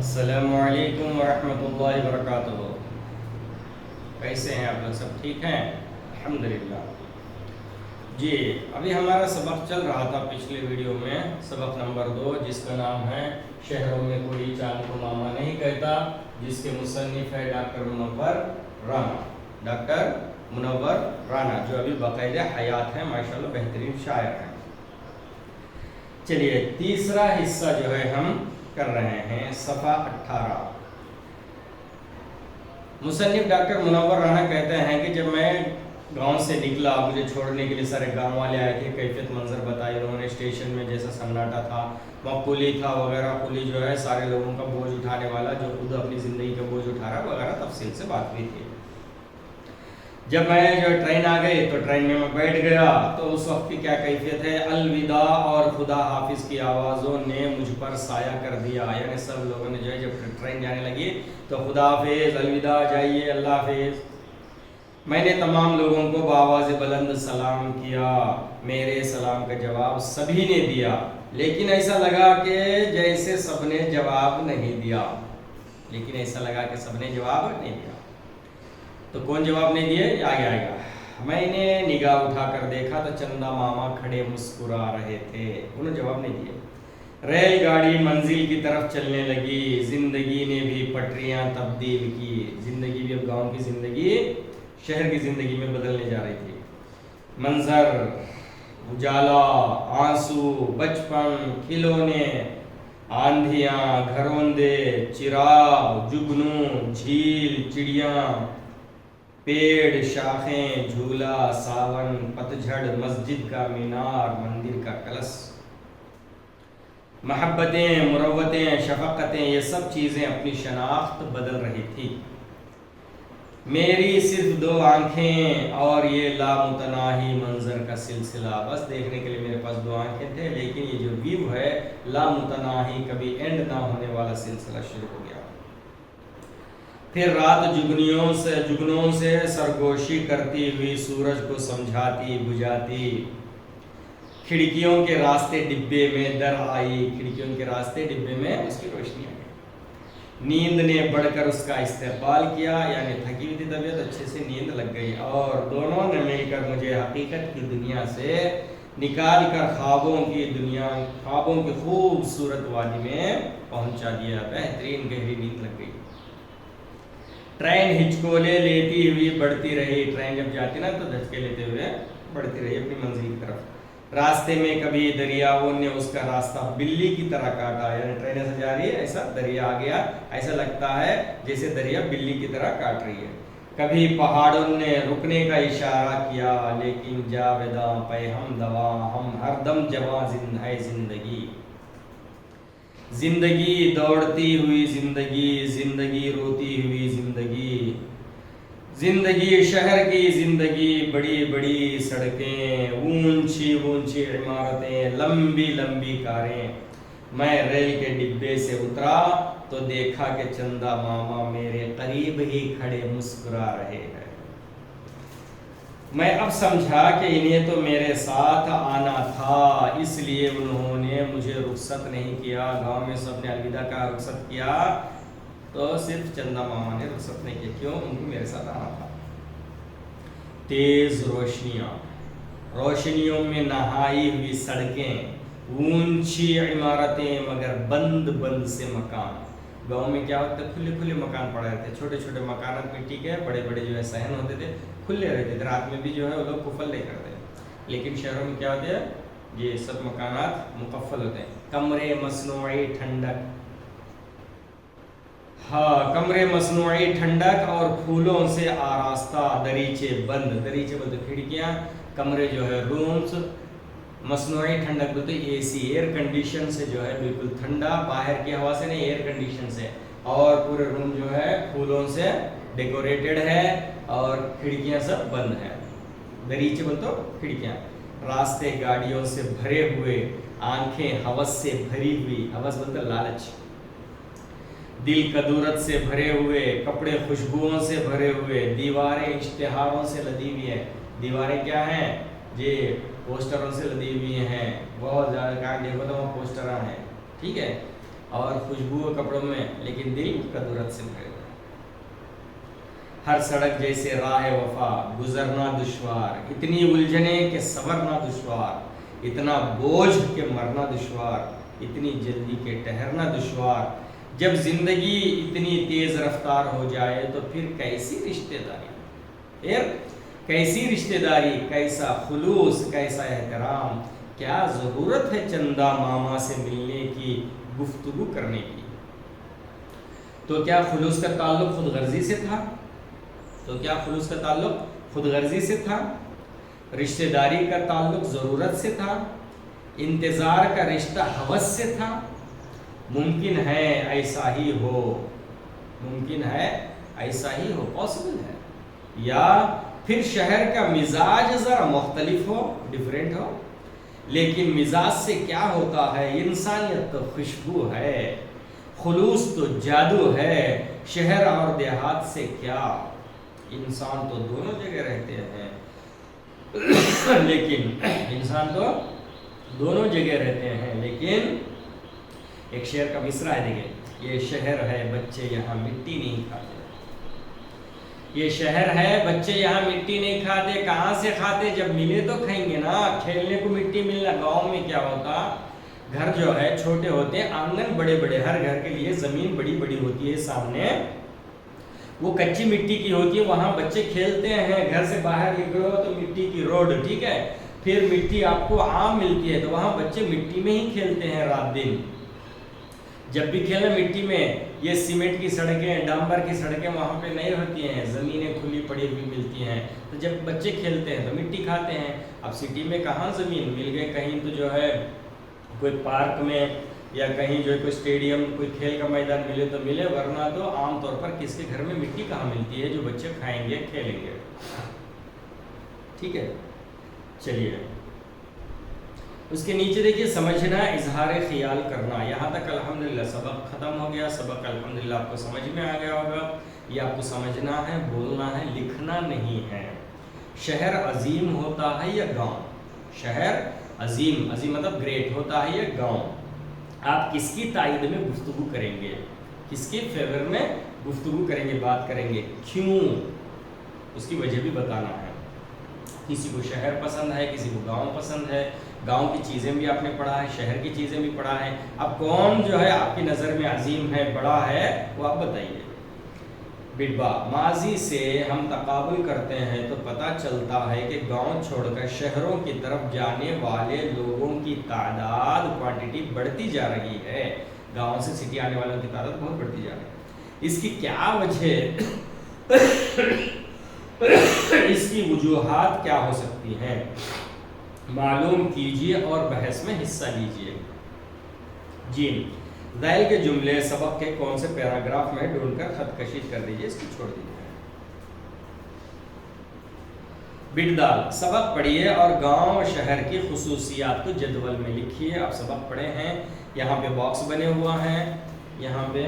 السلام علیکم ورحمۃ اللہ وبرکاتہ۔ کیسے ہیں آپ لوگ؟ سب ٹھیک ہیں؟ الحمدللہ۔ جی ابھی ہمارا سبق چل رہا تھا پچھلے ویڈیو میں، سبق نمبر 2، جس کا نام ہے شہروں میں کوئی چاند کو ماما نہیں کہتا، جس کے مصنف ہے ڈاکٹر منور رانا۔ ڈاکٹر منور رانا جو ابھی باقاعدہ حیات ہیں، ماشاءاللہ بہترین شاعر ہیں۔ چلیے تیسرا حصہ جو ہے ہم کر رہے ہیں، صفحہ 18۔ مصنف ڈاکٹر منور رانا کہتے ہیں کہ جب میں گاؤں سے نکلا، مجھے چھوڑنے کے لیے سارے گاؤں والے آئے تھے، کیفیت منظر بتائی انہوں نے، اسٹیشن میں جیسا سناٹا تھا، وہاں قلی تھا وغیرہ، قلی جو ہے سارے لوگوں کا بوجھ اٹھانے والا، جو خود اپنی زندگی کا بوجھ اٹھا رہا وغیرہ، تفصیل سے بات ہوئی تھی۔ جب میں جو ٹرین آ گئی تو ٹرین میں بیٹھ گیا تو اس وقت کی کیا کیفیت ہے، الوداع اور خدا حافظ کی آوازوں نے مجھ پر سایہ کر دیا، یعنی سب لوگوں نے جو ہے جب ٹرین جانے لگی تو خدا حافظ، الوداع، جائیے، اللہ حافظ۔ میں نے تمام لوگوں کو بآواز بلند سلام کیا، میرے سلام کا جواب سبھی نے دیا، لیکن ایسا لگا کہ جیسے سب نے جواب نہیں دیا، تو کون جواب نہیں دیے، یہ آگے آئے گا۔ میں نے نگاہ اٹھا کر دیکھا تو چندہ ماما کھڑے مسکرا رہے تھے، انہوں نے جواب نہیں دیے۔ ریل گاڑی منزل کی طرف چلنے لگی، زندگی نے بھی پٹریاں تبدیل کی، زندگی بھی اب گاؤں کی زندگی شہر کی زندگی میں بدلنے جا رہی تھی۔ منظر، اجالا، آنسو، بچپن، کھلونے، آندھیاں، گھروندے، چراغ، جگنو، جھیل، چڑیاں، پیڑ، شاخیں، جھولا، ساون، پتجھڑ، مسجد کا مینار، مندر کا کلش، محبتیں، مروتیں، شفقتیں، یہ سب چیزیں اپنی شناخت بدل رہی تھی۔ میری صرف 2 آنکھیں اور یہ لامتناہی منظر کا سلسلہ، بس دیکھنے کے لیے میرے پاس 2 آنکھیں تھے، لیکن یہ جو ویو ہے لامتناہی، کبھی اینڈ نہ ہونے والا سلسلہ شروع ہو گیا۔ پھر رات جگنوں سے سرگوشی کرتی ہوئی سورج کو سمجھاتی بجھاتی، کھڑکیوں کے راستے ڈبے میں در آئی، کھڑکیوں کے راستے ڈبے میں اس کی روشنی آئی۔ نیند نے بڑھ کر اس کا استقبال کیا، یعنی تھکی ہوئی تھی طبیعت، اچھے سے نیند لگ گئی، اور دونوں نے مل کر مجھے حقیقت کی دنیا سے نکال کر خوابوں کی خوبصورت وادی میں پہنچا دیا، بہترین گہری نیند لگ گئی۔ ٹرین ہچکولے لیتی ہوئی بڑھتی رہی، ٹرین جب جاتی نا تو دھچکے لیتے ہوئے بڑھتی رہی اپنی منزل کی طرف۔ راستے میں کبھی دریاؤں نے اس کا راستہ بلی کی طرح کاٹا، یعنی ٹرین ایسا جا رہی ہے، ایسا دریا آ گیا، ایسا لگتا ہے جیسے دریا بلی کی طرح کاٹ رہی ہے۔ کبھی پہاڑوں نے رکنے کا اشارہ کیا، لیکن جاویداں پہ ہم دواں، ہم ہر دم جواں ہے زندگی، زندگی دوڑتی ہوئی زندگی، زندگی روتی ہوئی زندگی، زندگی شہر کی زندگی، بڑی بڑی سڑکیں، اونچی اونچی عمارتیں، لمبی لمبی کاریں۔ میں ریل کے ڈبے سے اترا تو دیکھا کہ چندہ ماما میرے قریب ہی کھڑے مسکرا رہے ہیں۔ میں اب سمجھا کہ انہیں تو میرے ساتھ آنا تھا، اس لیے انہوں نے مجھے رخصت نہیں کیا۔ گاؤں میں سب نے الوداع کا رخصت کیا تو صرف چندہ ماما نے رخصت نہیں کیا، کیوں؟ ان کو میرے ساتھ آنا تھا۔ تیز روشنیوں میں نہائی ہوئی سڑکیں، اونچی عمارتیں مگر بند سے مکان۔ گاؤں میں کیا ہوتا ہے، کھلے کھلے مکان پڑے رہتے، چھوٹے چھوٹے مکانات مٹی کے، بڑے بڑے جو ہے صحن ہوتے تھے، کھلے رہتے تھے، رات میں بھی جو ہے وہ لوگ قفل نہیں کرتے۔ لیکن شہروں میں کیا ہوتے ہیں، یہ سب مکانات مقفل ہوتے ہیں۔ کمرے مصنوعی ٹھنڈک اور پھولوں سے آراستہ، دریچے بند، دریچے بولتے کھڑکیاں، کمرے جو ہے رومز، مصنوعی ٹھنڈک بولتے اے سی، ایئر کنڈیشن سے جو ہے بالکل ٹھنڈا، باہر کی ہوا سے نہیں، ایئر کنڈیشن سے، اور پورے روم جو ہے پھولوں سے ڈیکوریٹڈ ہے، اور کھڑکیاں سب بند ہیں، دریچے بولتے کھڑکیاں۔ راستے گاڑیوں سے بھرے ہوئے، آنکھیں ہوس سے بھری ہوئی، ہوس بولتے لالچ، دل کدورت سے بھرے ہوئے، کپڑے خوشبوؤں سے بھرے ہوئے، دیواریں اشتہاروں سے لدی ہوئی ہیں۔ دیواریں کیا ہیں، یہ پوسٹروں سے لدی ہوئی ہیں، بہت زیادہ، کہاں دیکھو تو وہ پوسٹر ہیں، ٹھیک ہے۔ اور خوشبو کپڑوں میں، لیکن دل کدورت سے بھرے ہوئے۔ ہر سڑک جیسے راہ وفا، گزرنا دشوار، اتنی الجھنیں کہ صبرنا دشوار، اتنا بوجھ کہ مرنا دشوار، اتنی جلدی کہ ٹھہرنا دشوار۔ جب زندگی اتنی تیز رفتار ہو جائے تو پھر کیسی رشتہ داری، کیسی رشتہ داری، کیسا خلوص، کیسا احترام، کیا ضرورت ہے چندہ ماما سے ملنے کی، گفتگو کرنے کی۔ تو کیا خلوص کا تعلق خود غرضی سے تھا؟ تو کیا خلوص کا تعلق خود غرضی سے تھا؟ رشتہ داری کا تعلق ضرورت سے تھا؟ انتظار کا رشتہ ہوس سے تھا؟ ممکن ہے ایسا ہی ہو، ممکن ہے ایسا ہی ہو، پاسبل ہے۔ یا پھر شہر کا مزاج ذرا مختلف ہو، ڈیفرنٹ ہو، لیکن مزاج سے کیا ہوتا ہے؟ انسانیت تو خوشبو ہے، خلوص تو جادو ہے۔ شہر اور دیہات سے کیا، انسان تو دونوں جگہ رہتے ہیں، لیکن انسان تو دونوں جگہ رہتے ہیں، لیکن ایک شعر کا مصرع ہے، دیکھیں، یہ شہر ہے بچے یہاں مٹی نہیں کھاتے، یہ شہر ہے بچے یہاں مٹی نہیں کھاتے، کہاں سے کھاتے؟ جب ملے تو کھائیں گے نا، کھیلنے کو مٹی ملنا۔ گاؤں میں کیا ہوتا، گھر جو ہے چھوٹے ہوتے ہیں، آنگن بڑے بڑے، ہر گھر کے لیے زمین بڑی بڑی ہوتی ہے سامنے، وہ کچی مٹی کی ہوتی ہے، وہاں بچے کھیلتے ہیں۔ گھر سے باہر نکلو تو مٹی کی روڈ، ٹھیک ہے، پھر مٹی آپ کو عام ملتی ہے، تو وہاں بچے مٹی میں ہی کھیلتے ہیں رات دن۔ جب بھی کھیلنا مٹی میں، یہ سیمنٹ کی سڑکیں، ڈامبر کی سڑکیں وہاں پہ نہیں ہوتی ہیں، زمینیں کھلی پڑی ہوئی ملتی ہیں، تو جب بچے کھیلتے ہیں تو مٹی کھاتے ہیں۔ اب سٹی میں کہاں زمین مل گئے، کہیں تو جو ہے کوئی پارک میں یا کہیں جو ہے کوئی اسٹیڈیم، کوئی کھیل کا میدان ملے تو ملے، ورنہ تو عام طور پر کس کے گھر میں مٹی کہاں ملتی ہے جو بچے کھائیں گے، کھیلیں گے، ٹھیک ہے۔ چلیے اس کے نیچے دیکھیے، سمجھنا، اظہار خیال کرنا۔ یہاں تک الحمدللہ سبق ختم ہو گیا۔ سبق الحمدللہ آپ کو سمجھ میں آ گیا ہوگا۔ یہ آپ کو سمجھنا ہے، بولنا ہے، لکھنا نہیں ہے۔ شہر عظیم ہوتا ہے یا گاؤں؟ شہر عظیم، عظیم مطلب گریٹ ہوتا ہے یا گاؤں؟ آپ کس کی تائید میں گفتگو کریں گے، کس کے فیور میں گفتگو کریں گے، بات کریں گے، کیوں، اس کی وجہ بھی بتانا ہے۔ کسی کو شہر پسند ہے، کسی کو گاؤں پسند ہے، گاؤں کی چیزیں بھی آپ نے پڑھا ہے، شہر کی چیزیں بھی پڑھا ہے۔ اب کون جو ہے آپ کی نظر میں عظیم ہے، بڑا ہے، وہ آپ بتائیے۔ بڈبا، ماضی سے ہم تقابل کرتے ہیں تو پتہ چلتا ہے کہ گاؤں چھوڑ کر شہروں کی طرف جانے والے لوگوں کی تعداد، کوانٹٹی بڑھتی جا رہی ہے۔ گاؤں سے سٹی آنے والوں کی تعداد بہت بڑھتی جا رہی ہے۔ اس کی کیا وجہ، اس کی وجوہات کیا ہو سکتی ہیں، معلوم کیجئے اور بحث میں حصہ لیجئے۔ جی، ذیل کے جملے سبق کے کون سے پیراگراف میں ڈھونڈ کر خط کشید کر دیجئے، اس کو چھوڑ دیجئے۔ بڈدال، سبق پڑھیے اور گاؤں و شہر کی خصوصیات کو جدول میں لکھیے۔ آپ سبق پڑھے ہیں، یہاں پہ باکس بنے ہوا ہیں، یہاں پہ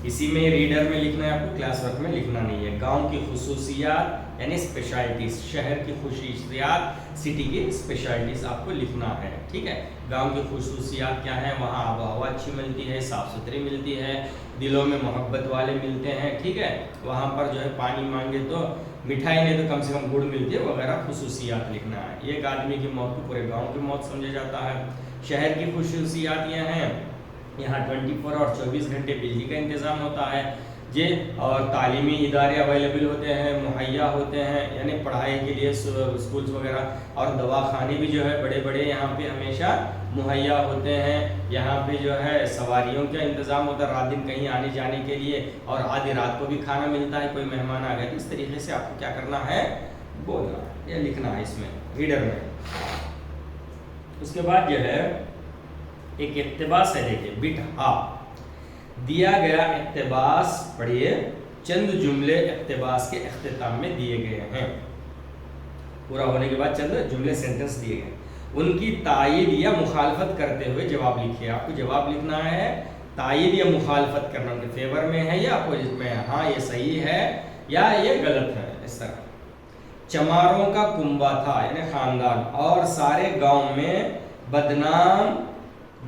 اسی میں ریڈر میں لکھنا ہے، آپ کو کلاس ورک میں لکھنا نہیں ہے۔ گاؤں کی خصوصیات یعنی اسپیشلٹیز، شہر کی خصوصیات، سٹی کی اسپیشلٹیز آپ کو لکھنا ہے، ٹھیک ہے۔ گاؤں کی خصوصیات کیا ہیں؟ وہاں آب و ہوا اچھی ملتی ہے، صاف ستھری ملتی ہے، دلوں میں محبت والے ملتے ہیں، ٹھیک ہے۔ وہاں پر جو ہے پانی مانگے تو مٹھائی نہیں تو کم سے کم گڑ ملتی ہے، وغیرہ خصوصیات لکھنا ہے۔ ایک آدمی کی موت کو پورے گاؤں کی موت سمجھا جاتا ہے۔ شہر کی خصوصیات یہ ہیں، یہاں 24 اور 24 گھنٹے بجلی کا انتظام ہوتا ہے جی، اور تعلیمی ادارے اویلیبل ہوتے ہیں، مہیا ہوتے ہیں، یعنی پڑھائی کے لیے اسکولز وغیرہ، اور دواخانے بھی جو ہے بڑے بڑے یہاں پہ ہمیشہ مہیا ہوتے ہیں۔ یہاں پہ جو ہے سواریوں کا انتظام ہوتا ہے رات دن کہیں آنے جانے کے لیے، اور آدھی رات کو بھی کھانا ملتا ہے، کوئی مہمان آ گئے تو اس طریقے سے آپ کو کیا کرنا ہے، بولنا یا لکھنا ہے اس میں ریڈر میں۔ اس کے بعد جو ہے ایک اقتباس ہے، دیکھیں، بٹھا دیا گیا اقتباس پڑھیے، چند جملے اقتباس کے اختتام میں دیے گئے ہیں، پورا ہونے کے بعد چند جملے سینٹنس دیے گئے، ان کی تائید یا مخالفت کرتے ہوئے جواب لکھیے۔ آپ کو جواب لکھنا ہے، تائید یا مخالفت کرنا، ان کے فیور میں ہے یا اپوزٹ میں ہے، ہاں یہ صحیح ہے یا یہ غلط ہے، اس طرح۔ چماروں کا کنبہ تھا یعنی خاندان، اور سارے گاؤں میں بدنام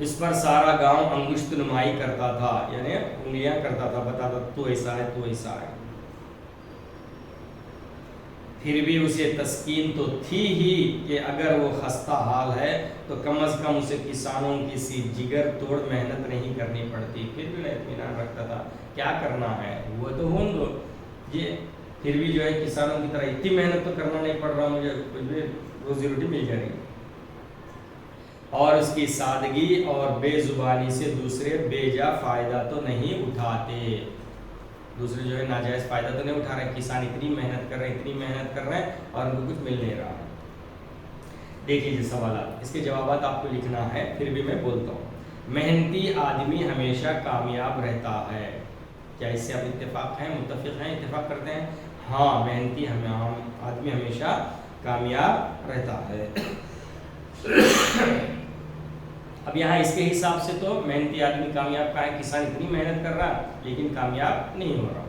اس پر سارا گاؤں انگشت نمائی کرتا تھا، یعنی انگلیاں کرتا تھا، بتاتا تو ایسا ہے تو ایسا ہے۔ پھر بھی اسے تسکین تو تھی ہی کہ اگر وہ خستہ حال ہے تو کم از کم اسے کسانوں کی سی جگر توڑ محنت نہیں کرنی پڑتی۔ پھر بھی اطمینان رکھتا تھا، کیا کرنا ہے وہ تو ہوں گو یہ، پھر بھی جو ہے کسانوں کی طرح اتنی محنت تو کرنا نہیں پڑ رہا، مجھے کچھ بھی روزی روٹی مل جائے گی۔ اور اس کی سادگی اور بے زبانی سے دوسرے بے جا فائدہ تو نہیں اٹھاتے، دوسرے جو ہے ناجائز فائدہ تو نہیں اٹھا رہے، کسان اتنی محنت کر رہے ہیں اور ان کو کچھ مل نہیں رہا۔ دیکھیے جی سوالات، اس کے جوابات آپ کو لکھنا ہے، پھر بھی میں بولتا ہوں۔ محنتی آدمی ہمیشہ کامیاب رہتا ہے، کیا اس سے آپ اتفاق ہیں، متفق ہیں، اتفاق کرتے ہیں؟ ہاں، محنتی آدمی ہمیشہ کامیاب رہتا ہے۔ اب یہاں اس کے حساب سے تو محنتی آدمی کامیاب کا ہے، کسان اتنی محنت کر رہا لیکن کامیاب نہیں ہو رہا۔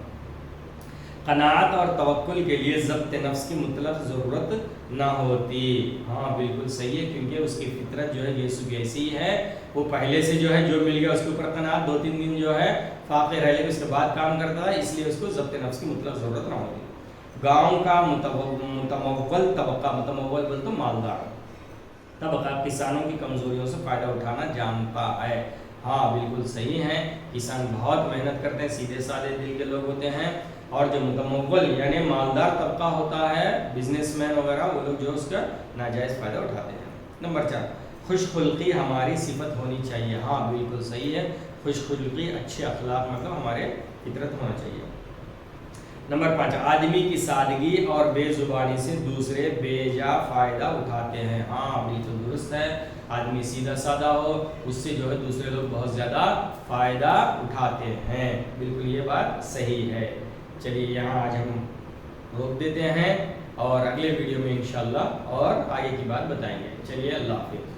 قناعت اور توکل کے لیے ضبط نفس کی مطلق ضرورت نہ ہوتی، ہاں بالکل صحیح ہے، کیونکہ اس کی فطرت جو ہے ایسی ہے، وہ پہلے سے جو ہے جو مل گیا اس کے اوپر قناعت، 2-3 دن جو ہے فاقے رہ لے اس کے بعد کام کرتا ہے، اس لیے اس کو ضبط نفس کی مطلق ضرورت نہ ہوتی۔ گاؤں کا متمول طبقہ، متمول بول تو مالدار طبقہ، کسانوں کی کمزوریوں سے فائدہ اٹھانا جانتا ہے، ہاں بالکل صحیح ہے، کسان بہت محنت کرتے ہیں، سیدھے سادے دل کے لوگ ہوتے ہیں، اور جو متمول یعنی مالدار طبقہ ہوتا ہے، بزنس مین وغیرہ، وہ لوگ جو اس کا ناجائز فائدہ اٹھاتے ہیں۔ نمبر 4، خوش خلقی ہماری صفت ہونی چاہیے، ہاں بالکل صحیح ہے، خوش خلقی اچھے اخلاق مطلب ہمارے فطرت ہونا چاہیے۔ نمبر 5، آدمی کی سادگی اور بے زبانی سے دوسرے بے جا فائدہ اٹھاتے ہیں، ہاں بالکل درست ہے، آدمی سیدھا سادہ ہو، اس سے جو ہے دوسرے لوگ بہت زیادہ فائدہ اٹھاتے ہیں، بالکل یہ بات صحیح ہے۔ چلیے یہاں آج ہم روک دیتے ہیں، اور اگلے ویڈیو میں انشاءاللہ اور آگے کی بات بتائیں گے۔ چلیے اللہ حافظ۔